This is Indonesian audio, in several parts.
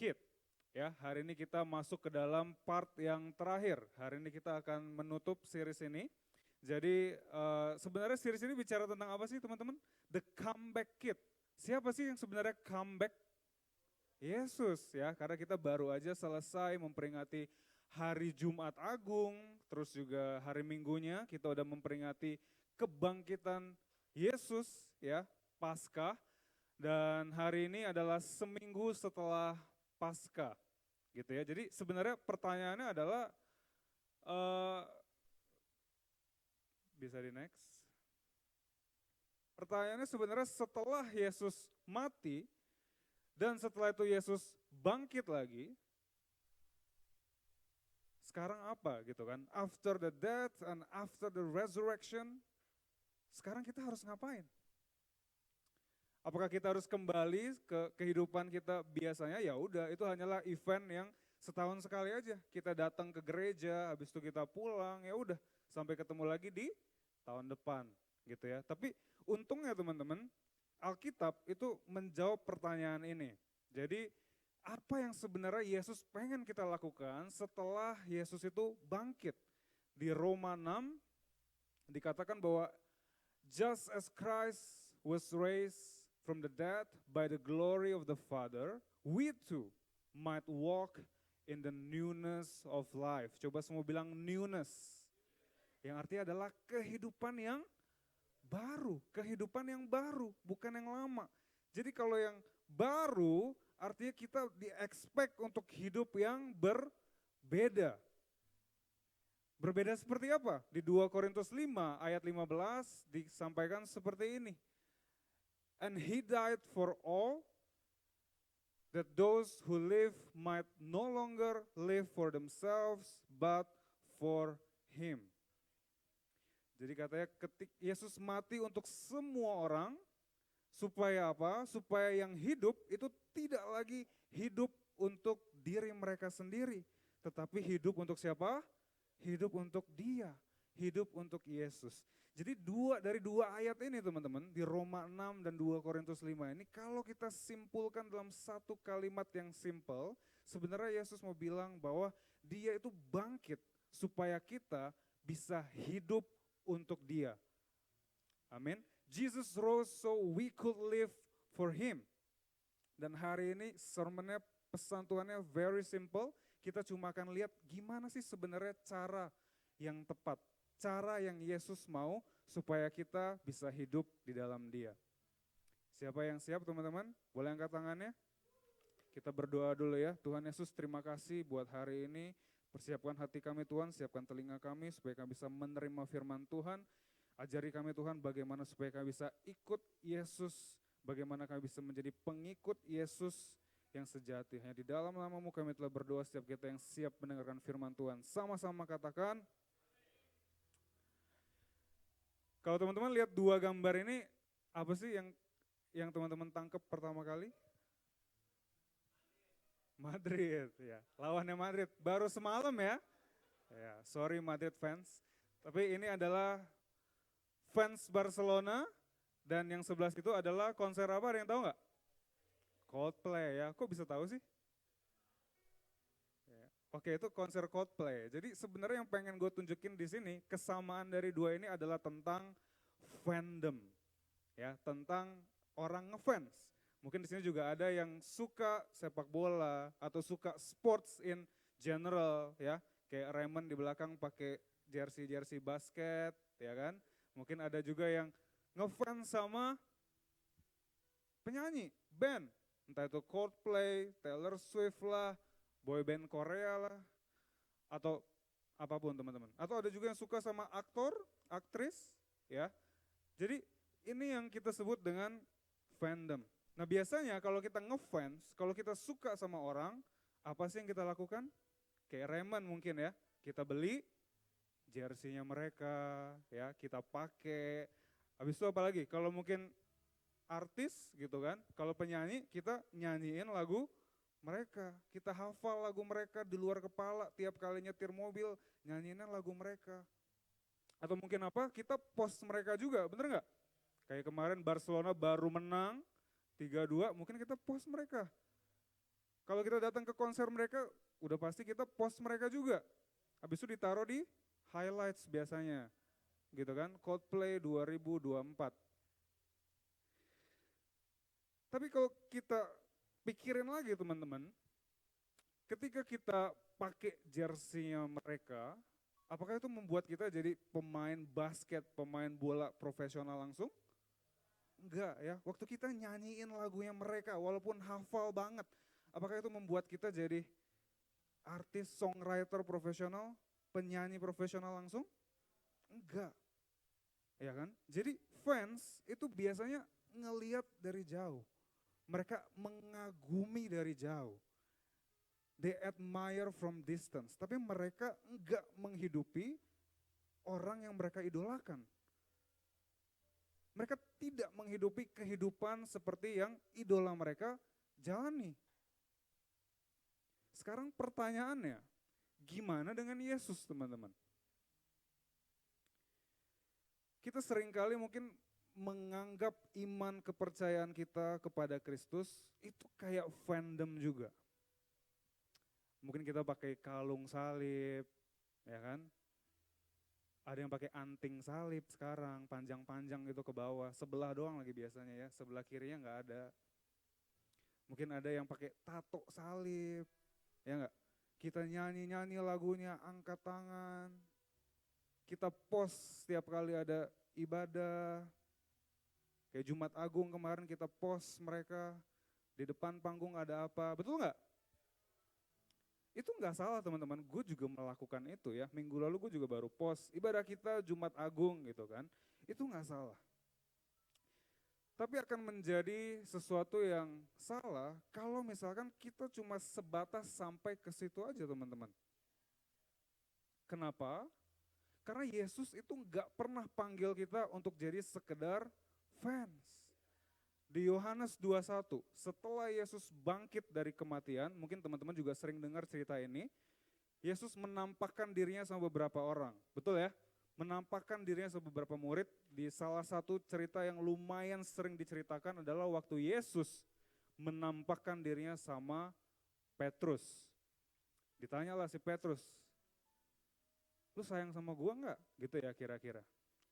Kid. Ya, hari ini kita masuk ke dalam part yang terakhir. Hari ini kita akan menutup series ini. Jadi sebenarnya series ini bicara tentang apa sih teman-teman? The Comeback Kid. Siapa sih yang sebenarnya comeback? Yesus ya, karena kita baru aja selesai memperingati hari Jumat Agung, terus juga hari Minggunya kita udah memperingati kebangkitan Yesus ya, Paskah. Dan hari ini adalah seminggu setelah Paskah, gitu ya. Jadi sebenarnya pertanyaannya adalah, eh, bisa di next. Pertanyaannya sebenarnya setelah Yesus mati dan setelah itu Yesus bangkit lagi, sekarang apa gitu kan? After the death and after the resurrection, sekarang kita harus ngapain? Apakah kita harus kembali ke kehidupan kita biasanya? Ya udah, itu hanyalah event yang setahun sekali aja. Kita datang ke gereja, habis itu kita pulang, ya udah sampai ketemu lagi di tahun depan gitu ya. Tapi untungnya teman-teman, Alkitab itu menjawab pertanyaan ini. Jadi apa yang sebenarnya Yesus pengen kita lakukan setelah Yesus itu bangkit? Di Roma 6 dikatakan bahwa just as Christ was raised from the dead by the glory of the Father, we too might walk in the newness of life. Coba semua bilang newness. Yang artinya adalah kehidupan yang baru, bukan yang lama. Jadi kalau yang baru artinya kita di-expect untuk hidup yang berbeda. Berbeda seperti apa? Di 2 Korintus 5 ayat 15 disampaikan seperti ini. And he died for all, that those who live might no longer live for themselves, but for him. Jadi katanya ketika Yesus mati untuk semua orang, supaya apa? Supaya yang hidup itu tidak lagi hidup untuk diri mereka sendiri, tetapi hidup untuk siapa? Hidup untuk Dia, hidup untuk Yesus. Jadi dari dua ayat ini teman-teman, di Roma 6 dan 2 Korintus 5 ini, kalau kita simpulkan dalam satu kalimat yang simple, sebenarnya Yesus mau bilang bahwa Dia itu bangkit supaya kita bisa hidup untuk Dia. Amin. Jesus rose so we could live for Him. Dan hari ini sermonnya, pesan Tuhannya very simple. Kita cuma akan lihat gimana sih sebenarnya cara yang tepat. Cara yang Yesus mau supaya kita bisa hidup di dalam Dia. Siapa yang siap teman-teman? Boleh angkat tangannya? Kita berdoa dulu ya. Tuhan Yesus, terima kasih buat hari ini. Persiapkan hati kami Tuhan, siapkan telinga kami supaya kami bisa menerima firman Tuhan. Ajari kami Tuhan bagaimana supaya kami bisa ikut Yesus, bagaimana kami bisa menjadi pengikut Yesus yang sejati. Hanya di dalam nama-Mu kami telah berdoa, setiap kita yang siap mendengarkan firman Tuhan. Sama-sama katakan. Kalau teman-teman lihat dua gambar ini, apa sih yang teman-teman tangkap pertama kali? Madrid, ya. Lawannya Madrid, baru semalam ya. Ya, sorry Madrid fans. Tapi ini adalah fans Barcelona, dan yang sebelah itu adalah konser apa, ada yang tahu nggak? Coldplay ya, kok bisa tahu sih? Ya. Oke, itu konser Coldplay. Jadi sebenarnya yang pengen gue tunjukin di sini, kesamaan dari dua ini adalah tentang fandom, ya, tentang orang ngefans. Mungkin di sini juga ada yang suka sepak bola atau suka sports in general, ya, kayak Raymond di belakang pakai jersey basket, ya kan? Mungkin ada juga yang ngefans sama penyanyi, band, entah itu Coldplay, Taylor Swift lah, boyband Korea lah, atau apapun teman-teman. Atau ada juga yang suka sama aktor, aktris, ya. Jadi ini yang kita sebut dengan fandom. Nah biasanya kalau kita ngefans, kalau kita suka sama orang, apa sih yang kita lakukan? Kayak Raymond mungkin ya, kita beli jersey-nya mereka, ya kita pakai. Habis itu apa lagi? Kalau mungkin artis gitu kan, kalau penyanyi kita nyanyiin lagu mereka, kita hafal lagu mereka di luar kepala, tiap kali nyetir mobil nyanyiin lagu mereka. Atau mungkin apa, kita post mereka juga, bener nggak? Kayak kemarin Barcelona baru menang 3-2, mungkin kita post mereka. Kalau kita datang ke konser mereka, udah pasti kita post mereka juga. Habis itu ditaruh di highlights biasanya. Gitu kan, Coldplay 2024. Tapi kalau kita pikirin lagi teman-teman, ketika kita pakai jersey-nya mereka, apakah itu membuat kita jadi pemain basket, pemain bola profesional langsung? Enggak ya, waktu kita nyanyiin lagunya mereka walaupun hafal banget, apakah itu membuat kita jadi artis, songwriter profesional, penyanyi profesional langsung? Enggak, ya kan? Jadi fans itu biasanya ngeliat dari jauh, mereka mengagumi dari jauh. They admire from distance, tapi mereka enggak menghidupi orang yang mereka idolakan. Mereka tidak menghidupi kehidupan seperti yang idola mereka jalani. Sekarang pertanyaannya, gimana dengan Yesus teman-teman? Kita seringkali mungkin menganggap iman kepercayaan kita kepada Kristus itu kayak fandom juga. Mungkin kita pakai kalung salib, ya kan? Ada yang pakai anting salib sekarang, panjang-panjang gitu ke bawah, sebelah doang lagi biasanya ya, sebelah kirinya nggak ada. Mungkin ada yang pakai tato salib, ya nggak? Kita nyanyi-nyanyi lagunya, angkat tangan, kita post setiap kali ada ibadah. Kayak Jumat Agung kemarin kita post mereka, di depan panggung ada apa, betul nggak? Itu nggak salah teman-teman, gue juga melakukan itu ya. Minggu lalu gue juga baru post ibadah kita Jumat Agung gitu kan. Itu nggak salah. Tapi akan menjadi sesuatu yang salah kalau misalkan kita cuma sebatas sampai ke situ aja teman-teman. Kenapa? Karena Yesus itu nggak pernah panggil kita untuk jadi sekedar fans. Di Yohanes 21, setelah Yesus bangkit dari kematian, mungkin teman-teman juga sering dengar cerita ini, Yesus menampakkan dirinya sama beberapa orang, betul ya? Menampakkan dirinya sama beberapa murid, di salah satu cerita yang lumayan sering diceritakan adalah waktu Yesus menampakkan dirinya sama Petrus. Ditanyalah si Petrus, lu sayang sama gua enggak? Gitu ya kira-kira.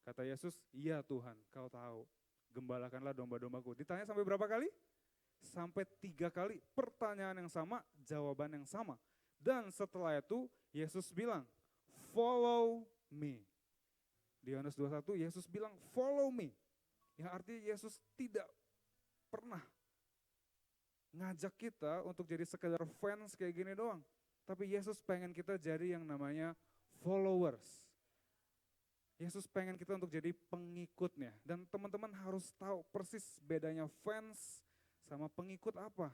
Kata Yesus, iya Tuhan, kau tahu. Gembalakanlah domba-dombaku. Ditanya sampai berapa kali? Sampai 3 kali, pertanyaan yang sama, jawaban yang sama. Dan setelah itu Yesus bilang, follow me. Di Yohanes 21 Yesus bilang, follow me. Yang artinya Yesus tidak pernah ngajak kita untuk jadi sekedar fans kayak gini doang. Tapi Yesus pengen kita jadi yang namanya followers. Yesus pengen kita untuk jadi pengikutnya. Dan teman-teman harus tahu persis bedanya fans sama pengikut apa.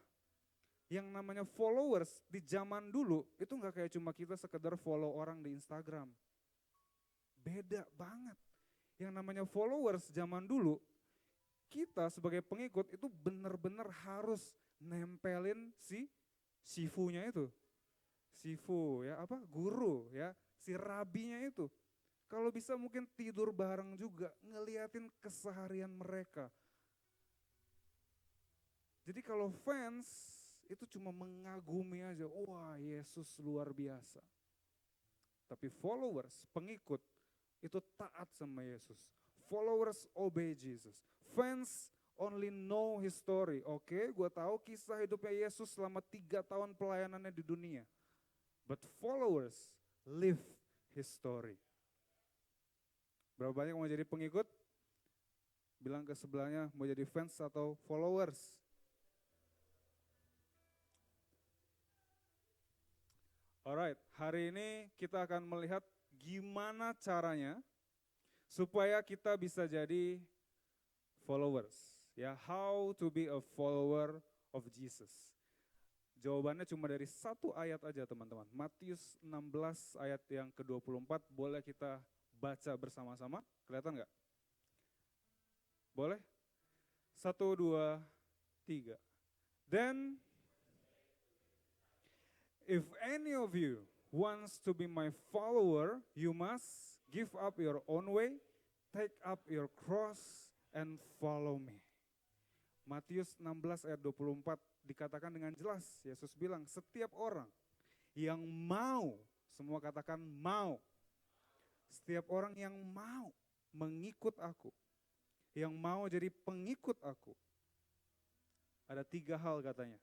Yang namanya followers di zaman dulu itu gak kayak cuma kita sekedar follow orang di Instagram. Beda banget. Yang namanya followers zaman dulu, kita sebagai pengikut itu benar-benar harus nempelin si sifunya itu. Sifu ya, apa? Guru ya, si rabinya itu. Kalau bisa mungkin tidur bareng juga, ngeliatin keseharian mereka. Jadi kalau fans itu cuma mengagumi aja, wah Yesus luar biasa. Tapi followers, pengikut, itu taat sama Yesus. Followers obey Jesus. Fans only know his story. Oke, gue tahu kisah hidupnya Yesus selama 3 tahun pelayanannya di dunia. But followers live his story. Berapa banyak mau jadi pengikut? Bilang ke sebelahnya mau jadi fans atau followers. Alright, hari ini kita akan melihat gimana caranya supaya kita bisa jadi followers. Ya, how to be a follower of Jesus. Jawabannya cuma dari 1 ayat aja teman-teman. Matius 16 ayat yang ke-24, boleh kita baca bersama-sama, kelihatan nggak? Boleh? 1, 2, 3. Then, if any of you wants to be my follower, you must give up your own way, take up your cross, and follow me. Matius 16 ayat 24, dikatakan dengan jelas. Yesus bilang setiap orang yang mau, semua katakan mau. Setiap orang yang mau mengikut aku, yang mau jadi pengikut aku. Ada 3 hal katanya.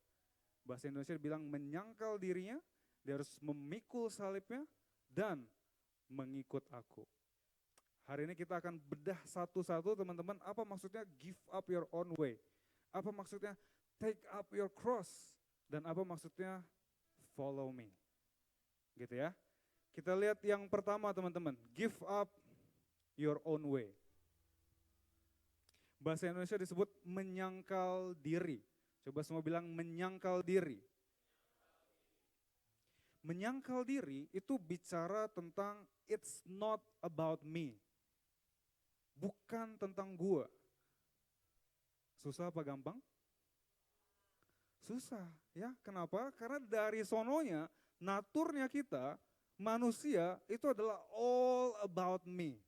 Bahasa Indonesia bilang menyangkal dirinya, dia harus memikul salibnya, dan mengikut aku. Hari ini kita akan bedah satu-satu teman-teman, apa maksudnya give up your own way. Apa maksudnya take up your cross. Dan apa maksudnya follow me. Gitu ya. Kita lihat yang pertama teman-teman, give up your own way. Bahasa Indonesia disebut menyangkal diri. Coba semua bilang menyangkal diri. Menyangkal diri itu bicara tentang it's not about me. Bukan tentang gua. Susah apa gampang? Susah, ya. Kenapa? Karena dari sononya, naturnya kita, manusia itu adalah all about me.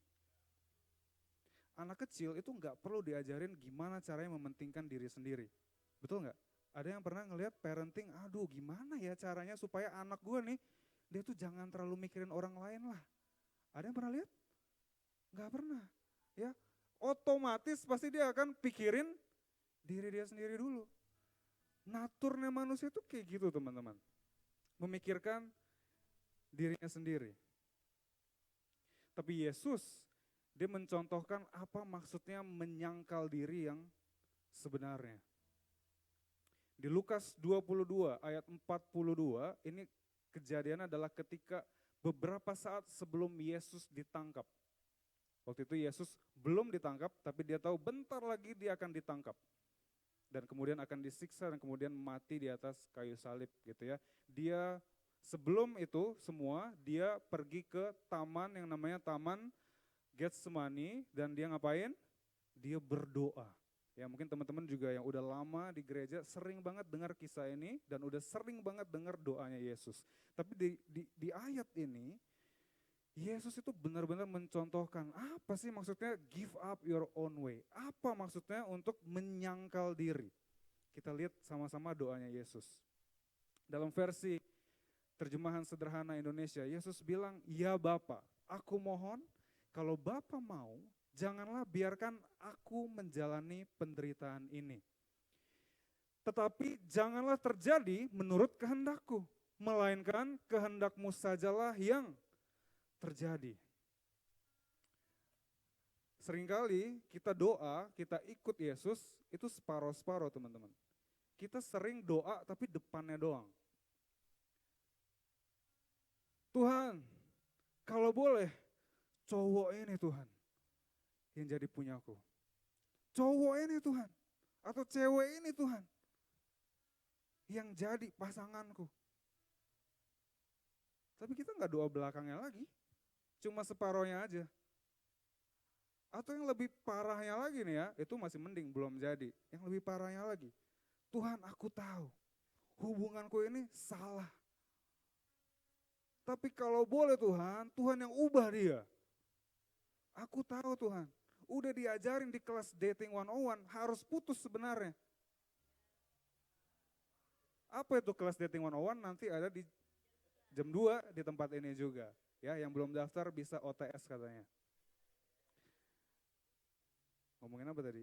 Anak kecil itu nggak perlu diajarin gimana caranya mementingkan diri sendiri. Betul nggak? Ada yang pernah ngelihat parenting, aduh gimana ya caranya supaya anak gue nih, dia tuh jangan terlalu mikirin orang lain lah. Ada yang pernah lihat? Nggak pernah. Ya, otomatis pasti dia akan pikirin diri dia sendiri dulu. Naturnya manusia itu kayak gitu teman-teman. Memikirkan dirinya sendiri. Tapi Yesus, dia mencontohkan apa maksudnya menyangkal diri yang sebenarnya. Di Lukas 22 ayat 42, ini kejadian adalah ketika beberapa saat sebelum Yesus ditangkap. Waktu itu Yesus belum ditangkap, tapi dia tahu bentar lagi dia akan ditangkap. Dan kemudian akan disiksa dan kemudian mati di atas kayu salib gitu ya. Dia sebelum itu semua, dia pergi ke taman yang namanya Taman Getsemani dan dia ngapain? Dia berdoa. Ya mungkin teman-teman juga yang udah lama di gereja sering banget dengar kisah ini dan udah sering banget dengar doanya Yesus. Tapi di ayat ini, Yesus itu benar-benar mencontohkan apa sih maksudnya give up your own way. Apa maksudnya untuk menyangkal diri. Kita lihat sama-sama doanya Yesus. Dalam versi terjemahan sederhana Indonesia, Yesus bilang, ya Bapa, aku mohon kalau Bapa mau, janganlah biarkan aku menjalani penderitaan ini. Tetapi janganlah terjadi menurut kehendakku, melainkan kehendakmu sajalah yang terjadi. Seringkali kita doa, kita ikut Yesus, itu separoh-separoh teman-teman. Kita sering doa tapi depannya doang. Tuhan, kalau boleh, cowok ini Tuhan yang jadi punyaku. Cowok ini Tuhan, atau cewek ini Tuhan yang jadi pasanganku. Tapi kita nggak doa belakangnya lagi, cuma separohnya aja. Atau yang lebih parahnya lagi nih ya, itu masih mending belum jadi. Yang lebih parahnya lagi, Tuhan aku tahu hubunganku ini salah. Tapi kalau boleh Tuhan, Tuhan yang ubah dia. Aku tahu Tuhan, udah diajarin di kelas dating 101 harus putus sebenarnya. Apa itu kelas dating 101? Nanti ada di jam 2 di tempat ini juga. Ya, yang belum daftar bisa OTS katanya. Ngomongin apa tadi?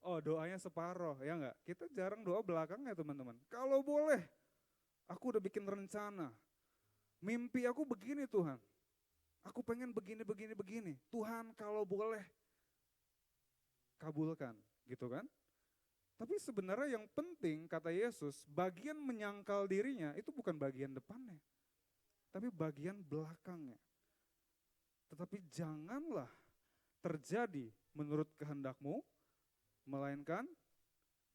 Oh, doanya separoh, ya enggak? Kita jarang doa belakangnya teman-teman. Kalau boleh, aku udah bikin rencana. Mimpi aku begini Tuhan. Aku pengen begini. Tuhan kalau boleh, kabulkan, gitu kan? Tapi sebenarnya yang penting, kata Yesus, bagian menyangkal dirinya itu bukan bagian depannya. Tapi bagian belakangnya. Tetapi janganlah terjadi menurut kehendakmu, melainkan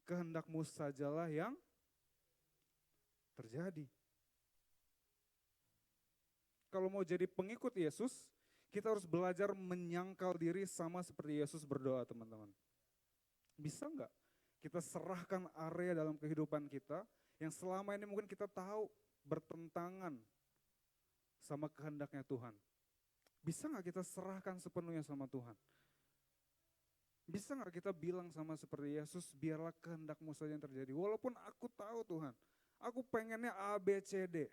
kehendakmu sajalah yang terjadi. Kalau mau jadi pengikut Yesus, kita harus belajar menyangkal diri sama seperti Yesus berdoa teman-teman. Bisa enggak kita serahkan area dalam kehidupan kita yang selama ini mungkin kita tahu bertentangan sama kehendaknya Tuhan. Bisa nggak kita serahkan sepenuhnya sama Tuhan? Bisa nggak kita bilang sama seperti Yesus, biarlah kehendak-Mu saja yang terjadi. Walaupun aku tahu Tuhan, aku pengennya A, B, C, D.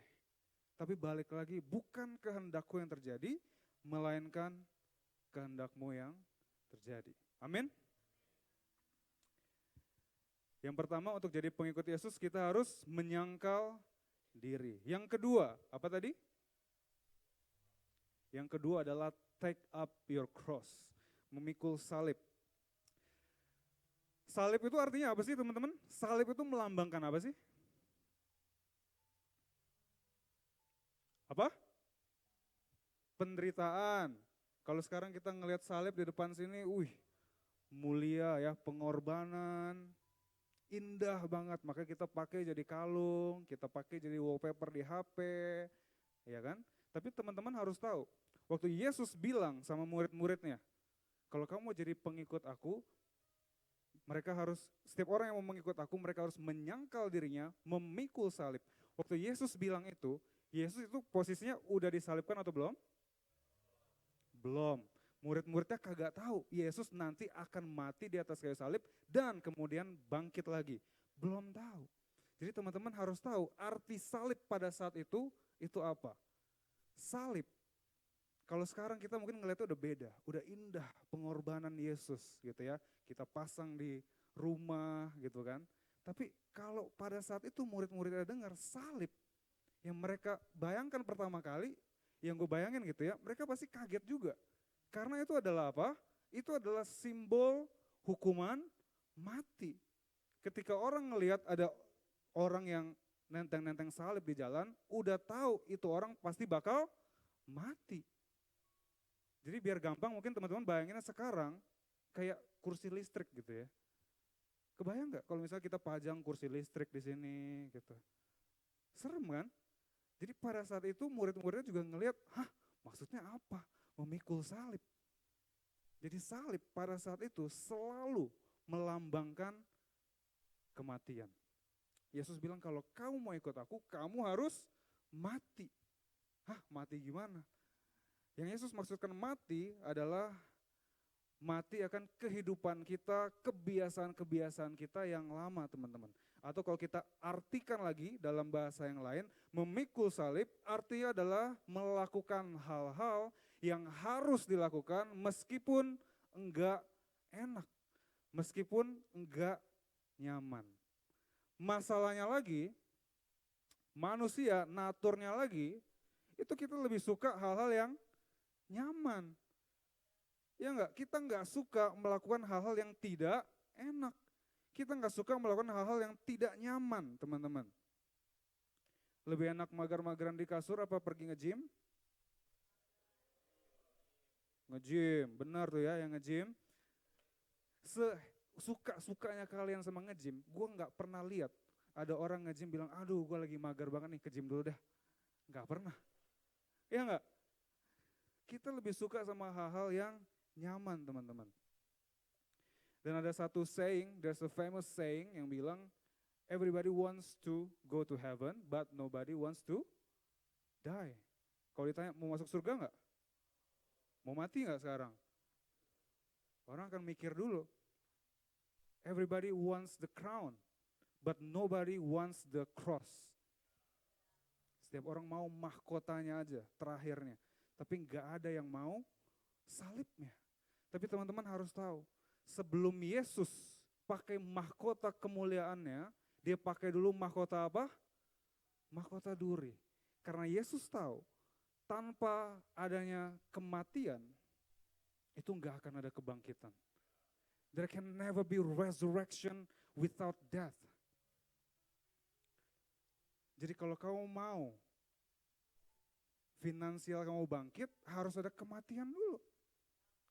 Tapi balik lagi, bukan kehendak-Ku yang terjadi, melainkan kehendak-Mu yang terjadi. Amin. Yang pertama, untuk jadi pengikut Yesus kita harus menyangkal diri. Yang kedua, apa tadi? Yang kedua adalah take up your cross, memikul salib. Salib itu artinya apa sih teman-teman? Salib itu melambangkan apa sih? Apa? Penderitaan. Kalau sekarang kita ngelihat salib di depan sini, mulia ya, pengorbanan, indah banget. Makanya kita pakai jadi kalung, kita pakai jadi wallpaper di HP, ya kan? Tapi teman-teman harus tahu, waktu Yesus bilang sama murid-muridnya, kalau kamu mau jadi pengikut aku, setiap orang yang mau mengikut aku, mereka harus menyangkal dirinya, memikul salib. Waktu Yesus bilang itu, Yesus itu posisinya udah disalibkan atau belum? Belum. Murid-muridnya kagak tahu, Yesus nanti akan mati di atas kayu salib dan kemudian bangkit lagi. Belum tahu. Jadi teman-teman harus tahu, arti salib pada saat itu apa? Salib. Kalau sekarang kita mungkin ngeliatnya udah beda, udah indah pengorbanan Yesus gitu ya. Kita pasang di rumah gitu kan. Tapi kalau pada saat itu murid-muridnya dengar salib, yang mereka bayangkan pertama kali, yang gue bayangin gitu ya, mereka pasti kaget juga. Karena itu adalah apa? Itu adalah simbol hukuman mati. Ketika orang ngelihat ada orang yang nenteng-nenteng salib di jalan, udah tahu itu orang pasti bakal mati. Jadi biar gampang mungkin teman-teman bayanginnya sekarang kayak kursi listrik gitu ya. Kebayang nggak kalau misalnya kita pajang kursi listrik di sini gitu. Serem kan? Jadi pada saat itu murid-muridnya juga ngelihat, maksudnya apa? Memikul salib. Jadi salib pada saat itu selalu melambangkan kematian. Yesus bilang kalau kamu mau ikut aku, kamu harus mati. Mati gimana? Yang Yesus maksudkan mati adalah mati akan kehidupan kita, kebiasaan-kebiasaan kita yang lama teman-teman. Atau kalau kita artikan lagi dalam bahasa yang lain, memikul salib artinya adalah melakukan hal-hal yang harus dilakukan meskipun enggak enak, meskipun enggak nyaman. Masalahnya lagi, manusia, naturnya lagi, itu kita lebih suka hal-hal yang nyaman. Ya enggak, kita enggak suka melakukan hal-hal yang tidak enak. Kita enggak suka melakukan hal-hal yang tidak nyaman, teman-teman. Lebih enak magar-magaran di kasur apa pergi nge-gym? Nge-gym, benar tuh ya yang nge-gym. Suka-sukanya kalian sama nge-gym, gue enggak pernah lihat ada orang nge-gym bilang, aduh gue lagi magar banget nih, ke gym dulu dah. Enggak pernah. Ya enggak? Kita lebih suka sama hal-hal yang nyaman teman-teman. Dan ada satu saying, there's a famous saying yang bilang, everybody wants to go to heaven, but nobody wants to die. Kalau ditanya, mau masuk surga enggak? Mau mati enggak sekarang? Orang akan mikir dulu. Everybody wants the crown, but nobody wants the cross. Setiap orang mau mahkotanya aja, terakhirnya. Tapi enggak ada yang mau salibnya. Tapi teman-teman harus tahu, sebelum Yesus pakai mahkota kemuliaannya, dia pakai dulu mahkota apa? Mahkota duri. Karena Yesus tahu, tanpa adanya kematian, itu enggak akan ada kebangkitan. There can never be resurrection without death. Jadi kalau kamu mau finansial kamu bangkit, harus ada kematian dulu.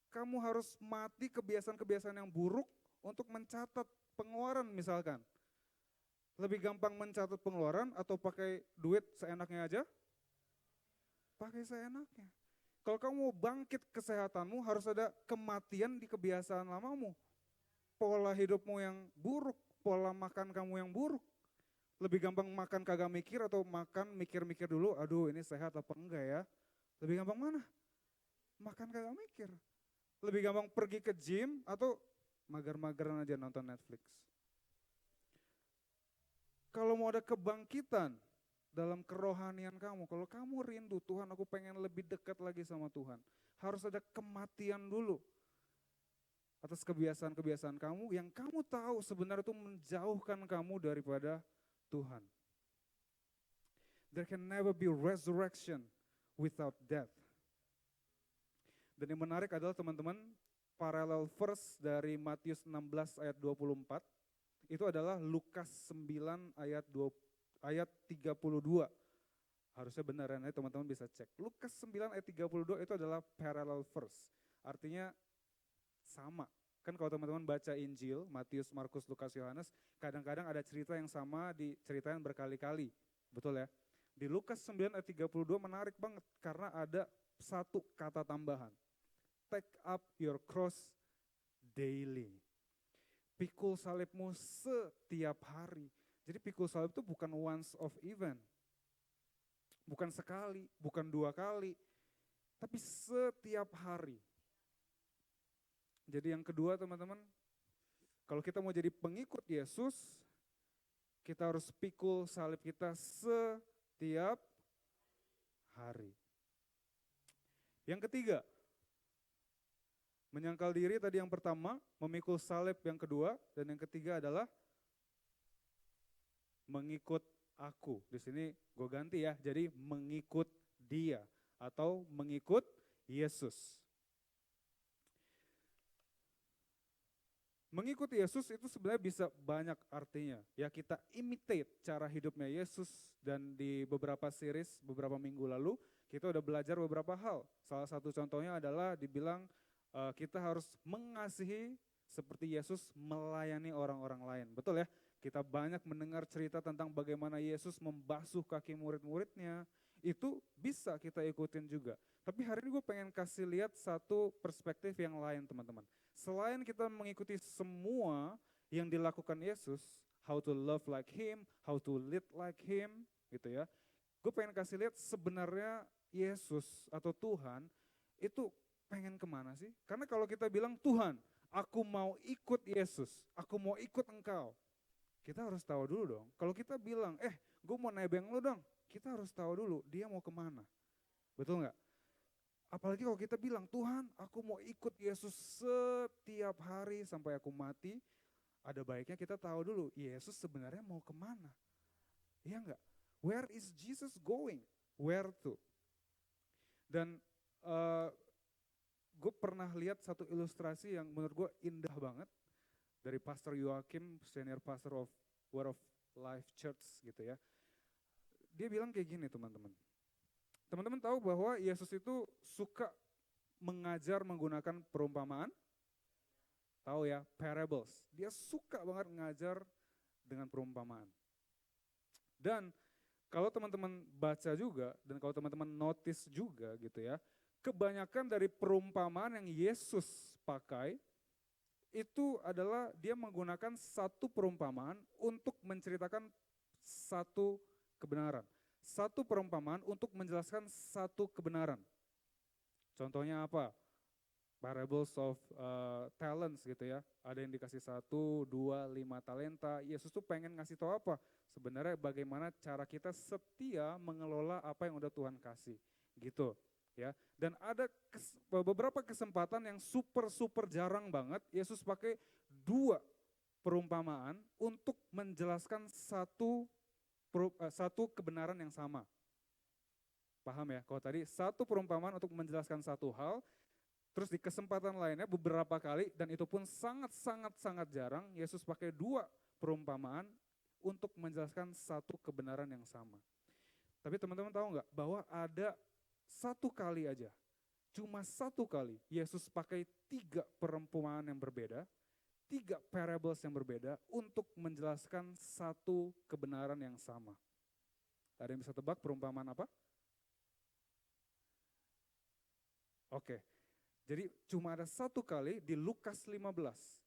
Kamu harus mati kebiasaan-kebiasaan yang buruk untuk mencatat pengeluaran misalkan. Lebih gampang mencatat pengeluaran atau pakai duit seenaknya aja? Pakai seenaknya. Kalau kamu mau bangkit kesehatanmu, harus ada kematian di kebiasaan lamamu. Pola hidupmu yang buruk, pola makan kamu yang buruk. Lebih gampang makan kagak mikir atau makan mikir-mikir dulu, aduh ini sehat apa enggak ya. Lebih gampang mana? Makan kagak mikir. Lebih gampang pergi ke gym atau mager-mageran aja nonton Netflix. Kalau mau ada kebangkitan dalam kerohanian kamu, kalau kamu rindu Tuhan, aku pengen lebih dekat lagi sama Tuhan, harus ada kematian dulu atas kebiasaan-kebiasaan kamu yang kamu tahu sebenarnya itu menjauhkan kamu daripada Tuhan. There can never be resurrection without death. Dan yang menarik adalah teman-teman, parallel verse dari Matius 16 ayat 24, itu adalah Lukas 9 ayat 32. Harusnya benar ya, teman-teman bisa cek. Lukas 9 ayat 32 itu adalah parallel verse. Artinya sama. Kan kalau teman-teman baca Injil, Matius, Markus, Lukas, Yohanes, kadang-kadang ada cerita yang sama diceritain berkali-kali. Betul ya? Di Lukas 9 ayat 32 menarik banget karena ada satu kata tambahan. Take up your cross daily. Pikul salibmu setiap hari. Jadi pikul salib itu bukan once of event. Bukan sekali, bukan 2 kali. Tapi setiap hari. Jadi yang kedua teman-teman, kalau kita mau jadi pengikut Yesus, kita harus pikul salib kita setiap hari. Yang ketiga, menyangkal diri tadi yang pertama, memikul salib yang kedua, dan yang ketiga adalah mengikut aku. Di sini gue ganti ya, jadi mengikut dia atau mengikut Yesus. Mengikut Yesus itu sebenarnya bisa banyak artinya. Ya kita imitate cara hidupnya Yesus, dan di beberapa series, beberapa minggu lalu, kita udah belajar beberapa hal. Salah satu contohnya adalah dibilang kita harus mengasihi seperti Yesus melayani orang-orang lain. Betul ya? Kita banyak mendengar cerita tentang bagaimana Yesus membasuh kaki murid-muridnya. Itu bisa kita ikutin juga. Tapi hari ini gue pengen kasih lihat satu perspektif yang lain teman-teman. Selain kita mengikuti semua yang dilakukan Yesus, how to love like Him, how to lead like Him, gitu ya. Gue pengen kasih lihat sebenarnya Yesus atau Tuhan itu pengen kemana sih? Karena kalau kita bilang Tuhan, aku mau ikut Yesus, aku mau ikut Engkau, kita harus tahu dulu dong. Kalau kita bilang, gue mau nebeng lu dong, kita harus tahu dulu dia mau kemana. Betul nggak? Apalagi kalau kita bilang, Tuhan aku mau ikut Yesus setiap hari sampai aku mati, ada baiknya kita tahu dulu, Yesus sebenarnya mau kemana. Iya nggak? Where is Jesus going? Where to? Dan gue pernah lihat satu ilustrasi yang menurut gue indah banget dari Pastor Joachim, senior pastor of Word of Life Church gitu ya. Dia bilang kayak gini teman-teman. Teman-teman tahu bahwa Yesus itu suka mengajar menggunakan perumpamaan? Tahu ya, parables. Dia suka banget ngajar dengan perumpamaan. Dan kalau teman-teman baca juga, dan kalau teman-teman notice juga gitu ya, kebanyakan dari perumpamaan yang Yesus pakai, itu adalah dia menggunakan satu perumpamaan untuk menceritakan satu kebenaran. Satu perumpamaan untuk menjelaskan satu kebenaran. Contohnya apa? Parables of talents gitu ya. Ada yang dikasih 1, 2, 5 talenta. Yesus tuh pengen ngasih tahu apa? Sebenarnya bagaimana cara kita setia mengelola apa yang udah Tuhan kasih. Gitu ya. Dan ada beberapa kesempatan yang super jarang banget Yesus pakai 2 perumpamaan untuk menjelaskan satu kebenaran yang sama. Paham ya? Kalau tadi satu perumpamaan untuk menjelaskan satu hal, terus di kesempatan lainnya beberapa kali, dan itu pun sangat jarang, Yesus pakai 2 perumpamaan untuk menjelaskan satu kebenaran yang sama. Tapi teman-teman tahu nggak bahwa ada 1 kali aja, cuma 1 kali Yesus pakai 3 perumpamaan yang berbeda, 3 parables yang berbeda untuk menjelaskan satu kebenaran yang sama. Ada yang bisa tebak perumpamaan apa? Oke, jadi cuma ada 1 kali di Lukas 15,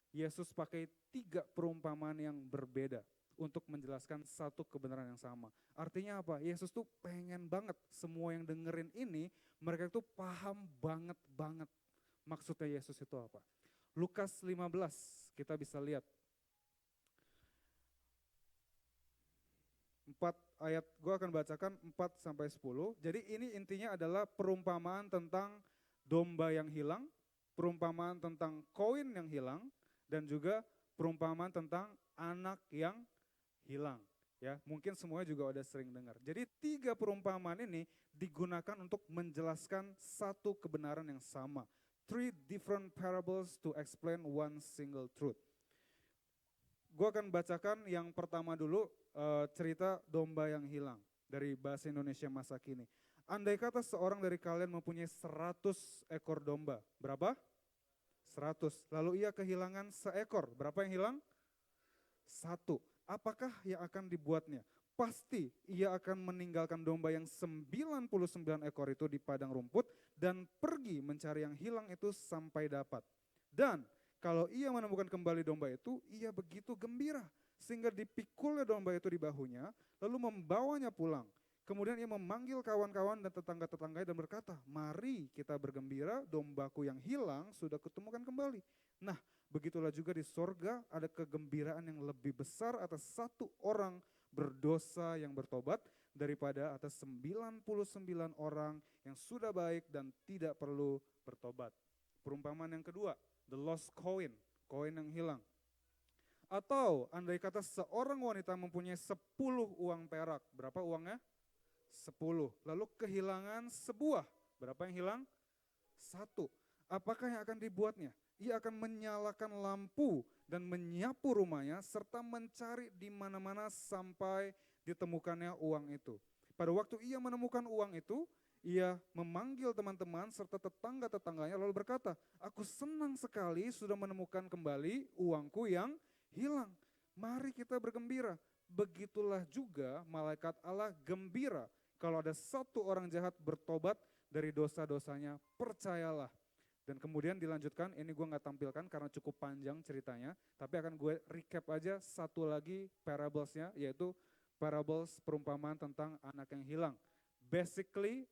Yesus pakai 3 perumpamaan yang berbeda untuk menjelaskan satu kebenaran yang sama. Artinya apa? Yesus tuh pengen banget semua yang dengerin ini, mereka tuh paham banget maksudnya Yesus itu apa. Lukas 15, kita bisa lihat. 4 ayat, gue akan bacakan 4-10. Jadi ini intinya adalah perumpamaan tentang domba yang hilang, perumpamaan tentang koin yang hilang, dan juga perumpamaan tentang anak yang hilang. Ya, mungkin semuanya juga udah sering dengar. Jadi 3 perumpamaan ini digunakan untuk menjelaskan satu kebenaran yang sama. 3 different parables to explain one single truth. Gue akan bacakan yang pertama dulu, cerita domba yang hilang dari bahasa Indonesia masa kini. Andai kata seorang dari kalian mempunyai 100 ekor domba, berapa? 100. Lalu ia kehilangan seekor, berapa yang hilang? 1. Apakah yang akan dibuatnya? Pasti ia akan meninggalkan domba yang 99 ekor itu di padang rumput dan pergi mencari yang hilang itu sampai dapat. Dan kalau ia menemukan kembali domba itu, ia begitu gembira sehingga dipikulnya domba itu di bahunya, lalu membawanya pulang. Kemudian ia memanggil kawan-kawan dan tetangga-tetangganya dan berkata, mari kita bergembira, dombaku yang hilang sudah kutemukan kembali. Nah, begitulah juga di sorga ada kegembiraan yang lebih besar atas satu orang berdosa yang bertobat daripada atas 99 orang yang sudah baik dan tidak perlu bertobat. Perumpamaan yang kedua, the lost coin, koin yang hilang. Atau andai kata seorang wanita mempunyai 10 uang perak, berapa uangnya? 10. Lalu kehilangan sebuah, berapa yang hilang? 1. Apakah yang akan dibuatnya? Ia akan menyalakan lampu dan menyapu rumahnya serta mencari di mana-mana sampai ditemukannya uang itu. Pada waktu ia menemukan uang itu, ia memanggil teman-teman serta tetangga-tetangganya lalu berkata, aku senang sekali sudah menemukan kembali uangku yang hilang. Mari kita bergembira. Begitulah juga malaikat Allah gembira kalau ada satu orang jahat bertobat dari dosa-dosanya, percayalah. Dan kemudian dilanjutkan, ini gue gak tampilkan karena cukup panjang ceritanya, tapi akan gue recap aja satu lagi parablesnya, yaitu parables perumpamaan tentang anak yang hilang. Basically,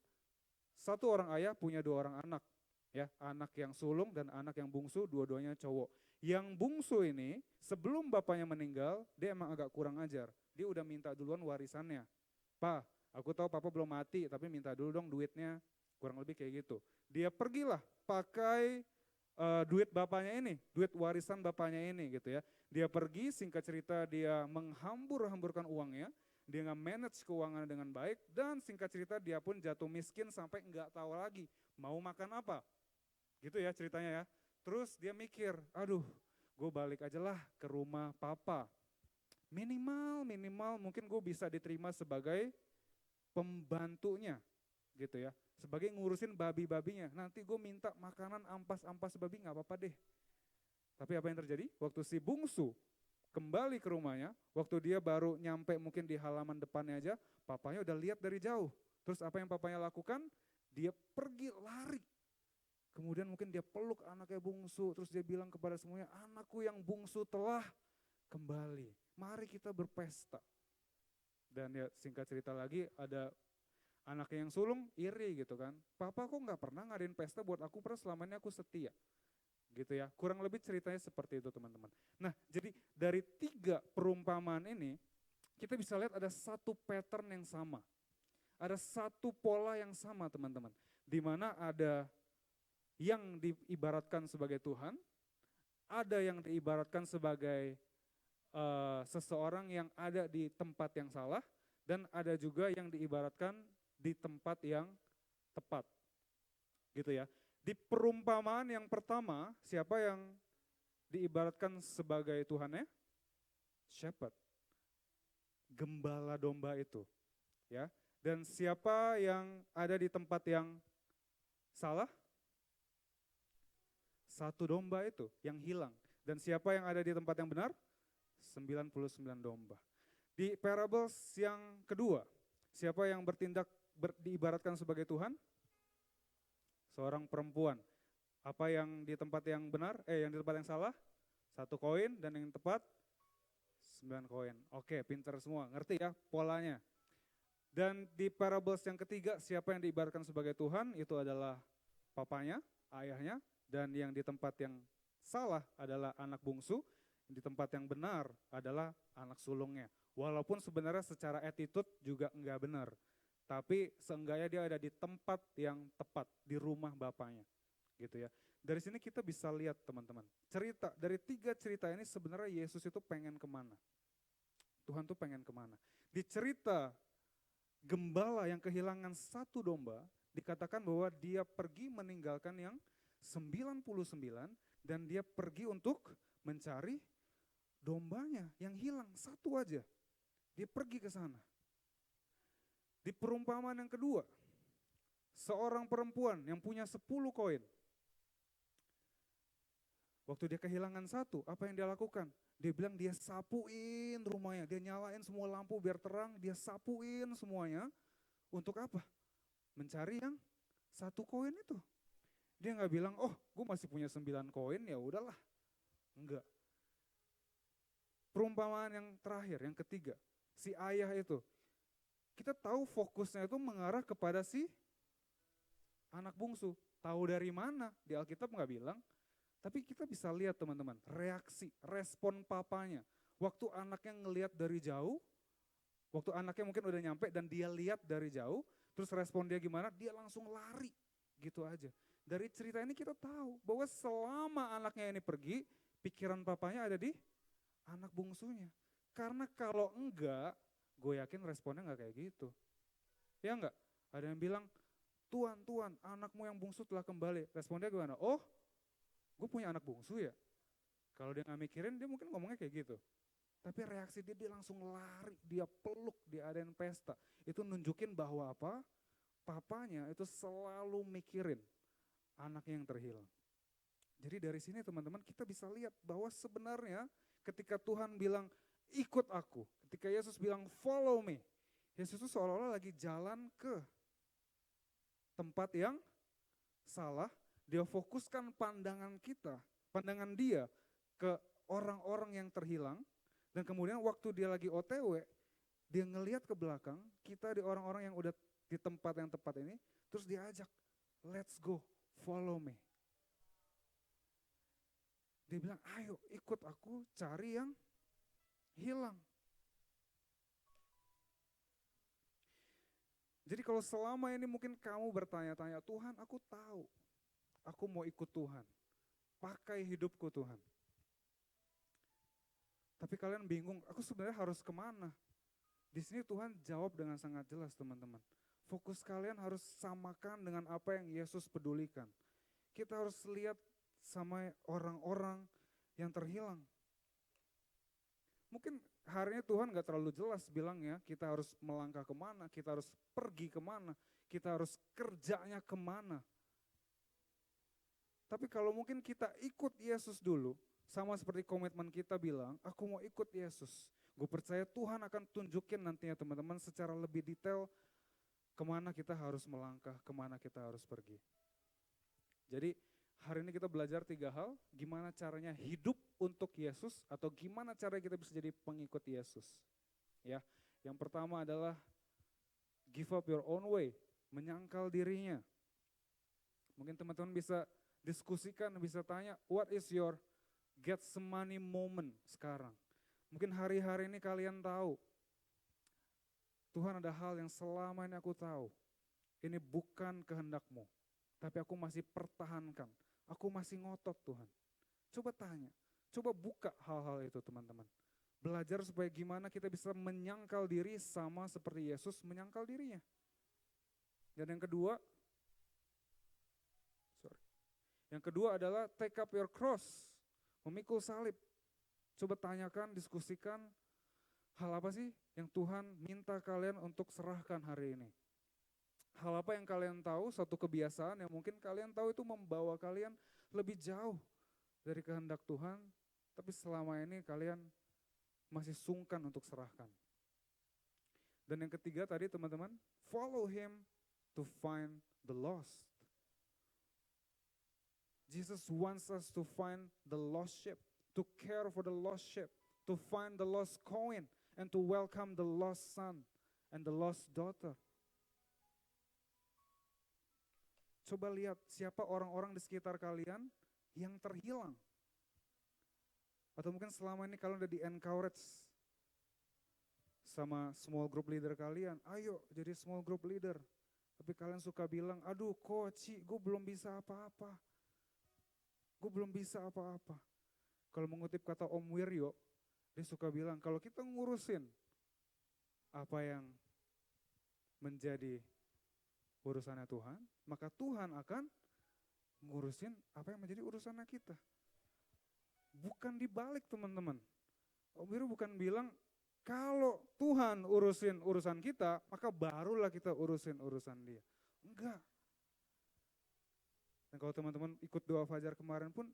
satu orang ayah punya 2 orang anak, ya, anak yang sulung dan anak yang bungsu, dua-duanya cowok. Yang bungsu ini sebelum bapaknya meninggal, dia emang agak kurang ajar. Dia udah minta duluan warisannya. Pa, aku tahu papa belum mati, tapi minta dulu dong duitnya. Kurang lebih kayak gitu. Dia pergilah pakai duit bapaknya ini, duit warisan bapaknya ini gitu ya. Dia pergi, singkat cerita dia menghambur-hamburkan uangnya, dia nggak manage keuangannya dengan baik, dan singkat cerita dia pun jatuh miskin sampai nggak tahu lagi mau makan apa. Gitu ya ceritanya ya. Terus dia mikir, aduh gue balik aja lah ke rumah papa. Minimal mungkin gue bisa diterima sebagai pembantunya gitu ya. Sebagai ngurusin babi-babinya. Nanti gue minta makanan ampas-ampas babi gak apa-apa deh. Tapi apa yang terjadi? Waktu si bungsu kembali ke rumahnya, waktu dia baru nyampe mungkin di halaman depannya aja, papanya udah lihat dari jauh. Terus apa yang papanya lakukan? Dia pergi lari. Kemudian mungkin dia peluk anaknya bungsu, terus dia bilang kepada semuanya, anakku yang bungsu telah kembali. Mari kita berpesta. Dan ya singkat cerita lagi ada anaknya yang sulung iri gitu kan. Papa kok gak pernah ngadain pesta buat aku, padahal selama ini aku setia. Gitu ya, kurang lebih ceritanya seperti itu teman-teman. Nah jadi dari 3 perumpamaan ini, kita bisa lihat ada satu pattern yang sama. Ada satu pola yang sama teman-teman. Di mana ada yang diibaratkan sebagai Tuhan, ada yang diibaratkan sebagai seseorang yang ada di tempat yang salah, dan ada juga yang diibaratkan di tempat yang tepat. Gitu ya. Di perumpamaan yang pertama, siapa yang diibaratkan sebagai Tuhannya? Shepherd. Gembala domba itu. Ya. Dan siapa yang ada di tempat yang salah? Satu domba itu yang hilang. Dan siapa yang ada di tempat yang benar? 99 domba. Di parables yang kedua, siapa yang bertindak diibaratkan sebagai Tuhan? Seorang perempuan. Apa yang di tempat yang benar? Yang di tempat yang salah? 1 koin, dan yang tepat 9 koin. Oke, pintar semua, ngerti ya polanya. Dan di parables yang ketiga, siapa yang diibaratkan sebagai Tuhan? Itu adalah papanya, ayahnya, dan yang di tempat yang salah adalah anak bungsu, di tempat yang benar adalah anak sulungnya. Walaupun sebenarnya secara attitude juga enggak benar. Tapi seenggaknya dia ada di tempat yang tepat, di rumah bapaknya. Gitu ya. Dari sini kita bisa lihat teman-teman, cerita, dari 3 cerita ini sebenarnya Yesus itu pengen kemana. Tuhan tuh pengen kemana. Di cerita gembala yang kehilangan 1 domba, dikatakan bahwa dia pergi meninggalkan yang 99 dan dia pergi untuk mencari dombanya yang hilang 1 aja. Dia pergi ke sana. Di perumpamaan yang kedua, seorang perempuan yang punya 10 koin. Waktu dia kehilangan 1, apa yang dia lakukan? Dia bilang dia sapuin rumahnya, dia nyalain semua lampu biar terang, dia sapuin semuanya. Untuk apa? Mencari yang 1 koin itu. Dia nggak bilang, oh gue masih punya 9 koin, ya udahlah. Enggak. Perumpamaan yang terakhir, yang ketiga, si ayah itu. Kita tahu fokusnya itu mengarah kepada si anak bungsu. Tahu dari mana? Di Alkitab nggak bilang. Tapi kita bisa lihat teman-teman, reaksi, respon papanya. Waktu anaknya ngelihat dari jauh, waktu anaknya mungkin udah nyampe dan dia lihat dari jauh, terus respon dia gimana? Dia langsung lari, gitu aja. Dari cerita ini kita tahu bahwa selama anaknya ini pergi, pikiran papanya ada di anak bungsunya. Karena kalau enggak, gue yakin responnya enggak kayak gitu. Ya enggak? Ada yang bilang, Tuhan, anakmu yang bungsu telah kembali. Responnya gimana? Oh, gue punya anak bungsu ya. Kalau dia nggak mikirin, dia mungkin ngomongnya kayak gitu. Tapi reaksi dia langsung lari, dia peluk, dia adain pesta. Itu nunjukin bahwa apa? Papanya itu selalu mikirin anaknya yang terhilang. Jadi dari sini teman-teman kita bisa lihat bahwa sebenarnya ketika Tuhan bilang ikut aku, ketika Yesus bilang follow me, Yesus itu seolah-olah lagi jalan ke tempat yang salah. Dia fokuskan pandangan kita, pandangan dia ke orang-orang yang terhilang. Dan kemudian waktu dia lagi OTW, dia ngelihat ke belakang, kita di orang-orang yang udah di tempat yang tepat ini, terus dia ajak, let's go, follow me. Dia bilang, ayo ikut aku cari yang hilang. Jadi kalau selama ini mungkin kamu bertanya-tanya, Tuhan aku tahu, aku mau ikut Tuhan. Pakai hidupku Tuhan. Tapi kalian bingung, aku sebenarnya harus kemana? Di sini Tuhan jawab dengan sangat jelas teman-teman. Fokus kalian harus samakan dengan apa yang Yesus pedulikan. Kita harus lihat sama orang-orang yang terhilang. Mungkin hari ini Tuhan gak terlalu jelas bilangnya kita harus melangkah kemana, kita harus pergi kemana, kita harus kerjanya kemana. Tapi kalau mungkin kita ikut Yesus dulu, sama seperti komitmen kita bilang, aku mau ikut Yesus. Gue percaya Tuhan akan tunjukin nantinya teman-teman secara lebih detail kemana kita harus melangkah, kemana kita harus pergi. Jadi hari ini kita belajar 3 hal, gimana caranya hidup untuk Yesus atau gimana cara kita bisa jadi pengikut Yesus. Ya, yang pertama adalah give up your own way, menyangkal dirinya. Mungkin teman-teman bisa diskusikan, bisa tanya, what is your Getsemani moment sekarang? Mungkin hari-hari ini kalian tahu, Tuhan ada hal yang selama ini aku tahu, ini bukan kehendakmu, tapi aku masih pertahankan, aku masih ngotot Tuhan. Coba tanya, coba buka hal-hal itu teman-teman. Belajar supaya gimana kita bisa menyangkal diri sama seperti Yesus menyangkal dirinya. Dan yang kedua, adalah take up your cross, memikul salib. Coba tanyakan, diskusikan, hal apa sih yang Tuhan minta kalian untuk serahkan hari ini? Hal apa yang kalian tahu, satu kebiasaan yang mungkin kalian tahu itu membawa kalian lebih jauh dari kehendak Tuhan, tapi selama ini kalian masih sungkan untuk serahkan. Dan yang ketiga tadi teman-teman, follow him to find the lost. Jesus wants us to find the lost sheep, to care for the lost sheep, to find the lost coin, and to welcome the lost son and the lost daughter. Coba lihat siapa orang-orang di sekitar kalian yang terhilang. Atau mungkin selama ini kalian udah di-encourage sama small group leader kalian, ayo jadi small group leader. Tapi kalian suka bilang, aduh coach, gue belum bisa apa-apa. Gue belum bisa apa-apa. Kalau mengutip kata Om Wiryo, dia suka bilang, kalau kita ngurusin apa yang menjadi urusannya Tuhan, maka Tuhan akan ngurusin apa yang menjadi urusannya kita. Bukan dibalik teman-teman. Om Wiryo bukan bilang, kalau Tuhan urusin urusan kita, maka barulah kita urusin urusan dia. Enggak. Dan kalau teman-teman ikut doa fajar kemarin pun,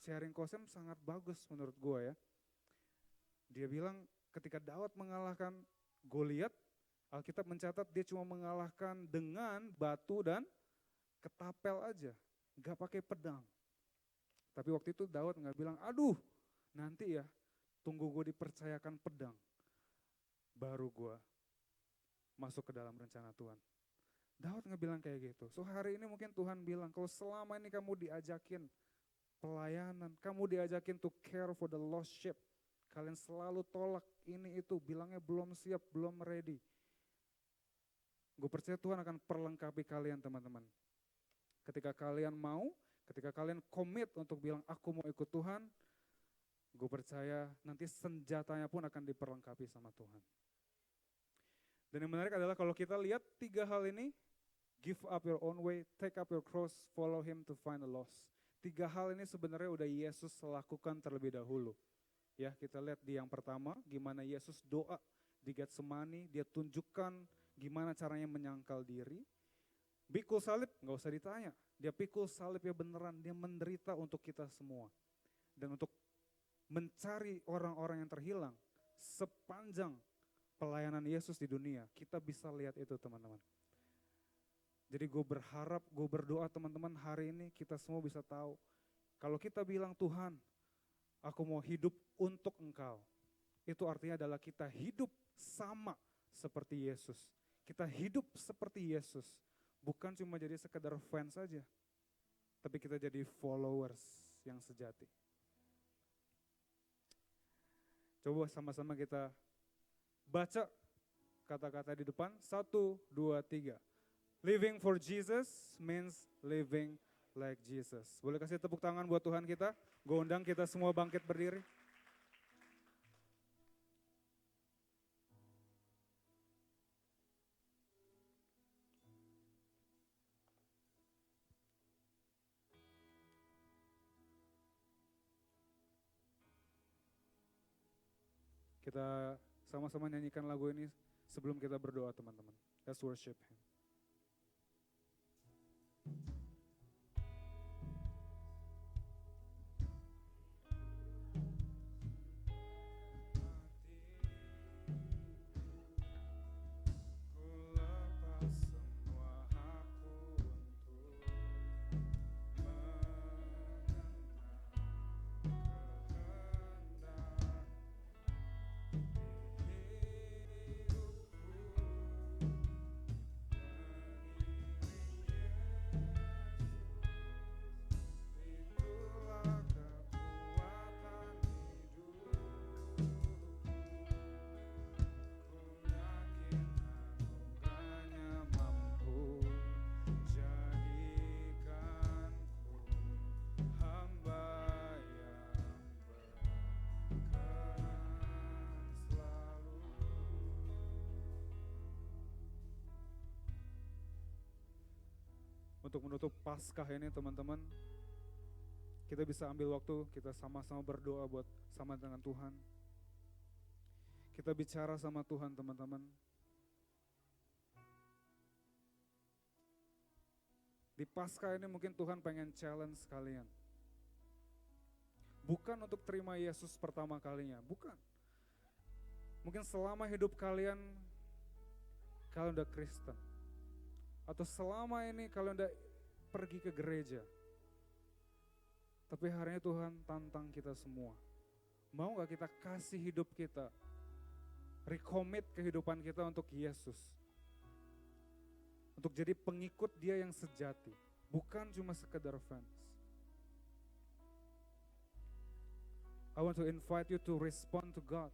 sharing Kosem sangat bagus menurut gue ya. Dia bilang ketika Daud mengalahkan Goliat, Alkitab mencatat dia cuma mengalahkan dengan batu dan ketapel aja, gak pakai pedang. Tapi waktu itu Daud gak bilang, aduh nanti ya tunggu gue dipercayakan pedang, baru gue masuk ke dalam rencana Tuhan. Daud gak bilang kayak gitu. So hari ini mungkin Tuhan bilang, kalau selama ini kamu diajakin pelayanan, kamu diajakin to care for the lost sheep, kalian selalu tolak ini itu, bilangnya belum siap, belum ready. Gue percaya Tuhan akan perlengkapi kalian teman-teman. Ketika kalian mau, ketika kalian komit untuk bilang aku mau ikut Tuhan, gue percaya nanti senjatanya pun akan diperlengkapi sama Tuhan. Dan yang menarik adalah kalau kita lihat 3 hal ini, give up your own way, take up your cross, follow him to find the lost. 3 hal ini sebenarnya udah Yesus lakukan terlebih dahulu. Ya, kita lihat di yang pertama, gimana Yesus doa di Getsemani, dia tunjukkan gimana caranya menyangkal diri. Pikul salib, gak usah ditanya, dia pikul salib ya beneran, dia menderita untuk kita semua. Dan untuk mencari orang-orang yang terhilang, sepanjang pelayanan Yesus di dunia, kita bisa lihat itu teman-teman. Jadi gue berharap, gue berdoa teman-teman hari ini kita semua bisa tahu. Kalau kita bilang Tuhan, aku mau hidup untuk Engkau. Itu artinya adalah kita hidup sama seperti Yesus. Kita hidup seperti Yesus. Bukan cuma jadi sekedar fans saja. Tapi kita jadi followers yang sejati. Coba sama-sama kita baca kata-kata di depan. 1, 2, 3. Living for Jesus means living like Jesus. Boleh kasih tepuk tangan buat Tuhan kita? Gue undang kita semua bangkit berdiri. Kita sama-sama nyanyikan lagu ini sebelum kita berdoa teman-teman. Let's worship Him. Untuk menutup Paskah ini teman-teman, kita bisa ambil waktu, kita sama-sama berdoa buat sama dengan Tuhan. Kita bicara sama Tuhan teman-teman. Di Paskah ini mungkin Tuhan pengen challenge kalian. Bukan untuk terima Yesus pertama kalinya, bukan. Mungkin selama hidup kalian udah Kristen. Atau selama ini kalian udah pergi ke gereja. Tapi hari ini Tuhan tantang kita semua. Mau gak kita kasih hidup kita, recommit kehidupan kita untuk Yesus. Untuk jadi pengikut Dia yang sejati. Bukan cuma sekedar fans. I want to invite you to respond to God.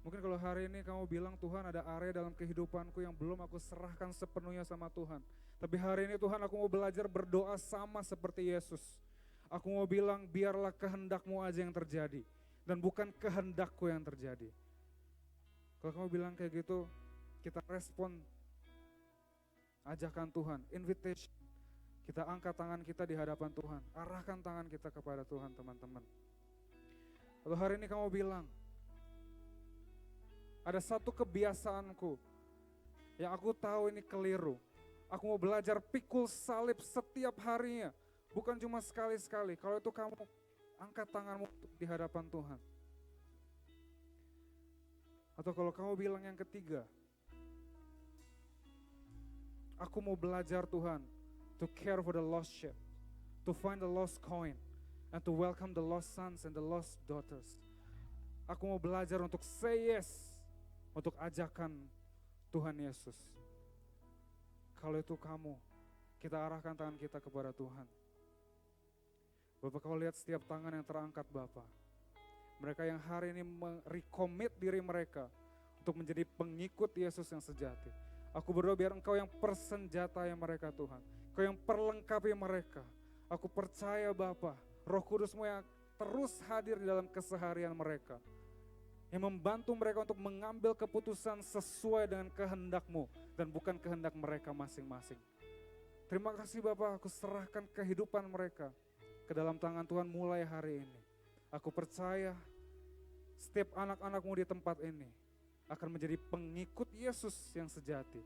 Mungkin kalau hari ini kamu bilang, Tuhan ada area dalam kehidupanku yang belum aku serahkan sepenuhnya sama Tuhan. Tapi hari ini Tuhan aku mau belajar berdoa sama seperti Yesus. Aku mau bilang biarlah kehendak-Mu aja yang terjadi. Dan bukan kehendakku yang terjadi. Kalau kamu bilang kayak gitu, kita respon ajakan Tuhan, invitation. Kita angkat tangan kita di hadapan Tuhan. Arahkan tangan kita kepada Tuhan, teman-teman. Kalau hari ini kamu bilang, ada satu kebiasaanku yang aku tahu ini keliru. Aku mau belajar pikul salib setiap harinya. Bukan cuma sekali-sekali. Kalau itu kamu angkat tanganmu di hadapan Tuhan. Atau kalau kamu bilang yang ketiga, aku mau belajar Tuhan to care for the lost sheep, to find the lost coin, and to welcome the lost sons and the lost daughters. Aku mau belajar untuk say yes, untuk ajakan Tuhan Yesus. Kalau itu kamu, kita arahkan tangan kita kepada Tuhan. Bapak, kau lihat setiap tangan yang terangkat Bapak. Mereka yang hari ini merecommit diri mereka untuk menjadi pengikut Yesus yang sejati. Aku berdoa biar Engkau yang persenjatai mereka Tuhan. Engkau yang perlengkapi mereka. Aku percaya Bapa, Roh Kudus-Mu yang terus hadir di dalam keseharian mereka. Yang membantu mereka untuk mengambil keputusan sesuai dengan kehendak-Mu dan bukan kehendak mereka masing-masing. Terima kasih Bapak, aku serahkan kehidupan mereka ke dalam tangan Tuhan mulai hari ini. Aku percaya setiap anak-anak-Mu di tempat ini akan menjadi pengikut Yesus yang sejati.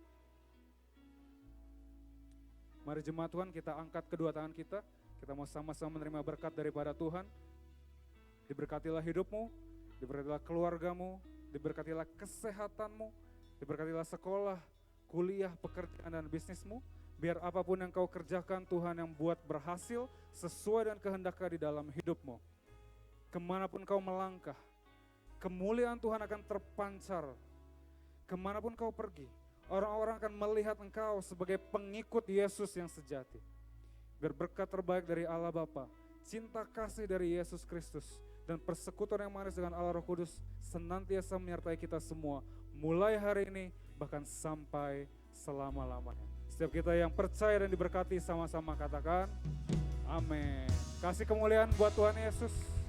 Mari jemaat Tuhan, kita angkat kedua tangan kita. Kita mau sama-sama menerima berkat daripada Tuhan. Diberkatilah hidupmu, diberkatilah keluargamu, diberkatilah kesehatanmu, diberkatilah sekolah, kuliah, pekerjaan dan bisnismu. Biar apapun yang kau kerjakan Tuhan yang buat berhasil sesuai dengan kehendak-Nya di dalam hidupmu. Kemanapun kau melangkah, kemuliaan Tuhan akan terpancar. Kemanapun kau pergi, orang-orang akan melihat engkau sebagai pengikut Yesus yang sejati. Biar berkat terbaik dari Allah Bapa, cinta kasih dari Yesus Kristus, dan persekutuan yang manis dengan Allah Roh Kudus senantiasa menyertai kita semua. Mulai hari ini, bahkan sampai selama-lamanya. Setiap kita yang percaya dan diberkati sama-sama katakan, amin. Kasih kemuliaan buat Tuhan Yesus.